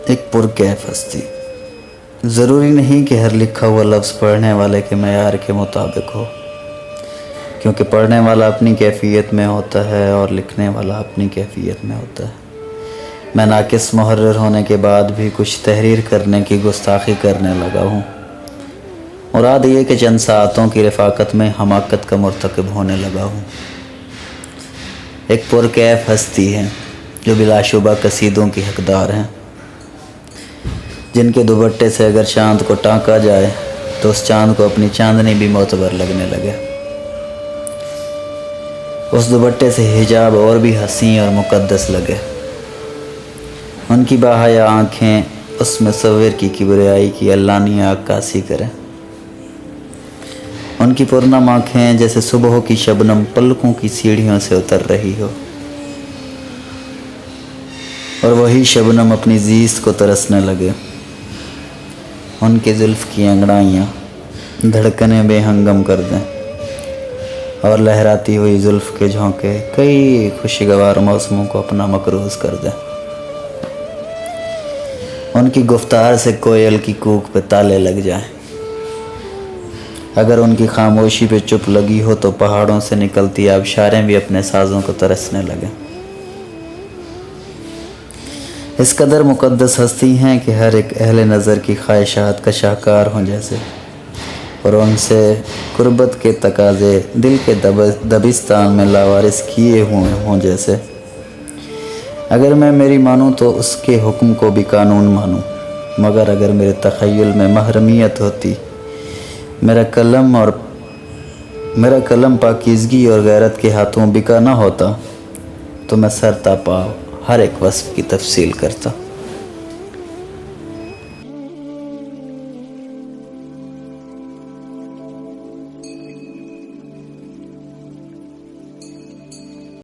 ایک پرکیف ہستی۔ ضروری نہیں کہ ہر لکھا ہوا لفظ پڑھنے والے کے معیار کے مطابق ہو، کیونکہ پڑھنے والا اپنی کیفیت میں ہوتا ہے اور لکھنے والا اپنی کیفیت میں ہوتا ہے۔ میں ناقص محرر ہونے کے بعد بھی کچھ تحریر کرنے کی گستاخی کرنے لگا ہوں۔ مراد یہ کہ چند ساعتوں کی رفاقت میں حماقت کا مرتکب ہونے لگا ہوں۔ ایک پرکیف ہستی ہے جو بلا شبہ قصیدوں کی حقدار ہیں، جن کے دوپٹے سے اگر چاند کو ٹانکا جائے تو اس چاند کو اپنی چاندنی بھی معتبر لگنے لگے۔ اس دوپٹے سے حجاب اور بھی حسین اور مقدس لگے۔ ان کی باحیا آنکھیں اس مصور کی کبریائی کی علانیہ عکاسی کریں۔ ان کی پرنم آنکھیں جیسے صبح کی شبنم پلکوں کی سیڑھیوں سے اتر رہی ہو، اور وہی شبنم اپنی زیست کو ترسنے لگے۔ ان کی زلف کی انگڑائیاں دھڑکنیں بے ہنگم کر دیں، اور لہراتی ہوئی زلف کے جھونکے کئی خوشگوار موسموں کو اپنا مقروض کر دیں۔ ان کی گفتار سے کوئل کی کوک پہ تالے لگ جائیں۔ اگر ان کی خاموشی پہ چپ لگی ہو تو پہاڑوں سے نکلتی آبشاریں بھی اپنے سازوں کو ترسنے لگیں۔ اس قدر مقدس ہستی ہیں کہ ہر ایک اہل نظر کی خواہشات کا شاہکار ہوں جیسے، اور ان سے قربت کے تقاضے دل کے دبستان میں لاوارث کیے ہوئے ہوں جیسے۔ اگر میں میری مانوں تو اس کے حکم کو بھی قانون مانوں، مگر اگر میرے تخیل میں محرمیت ہوتی، میرا قلم پاکیزگی اور غیرت کے ہاتھوں بکا نہ ہوتا، تو میں سر تا پاؤ ہر ایک وصف کی تفصیل کرتا۔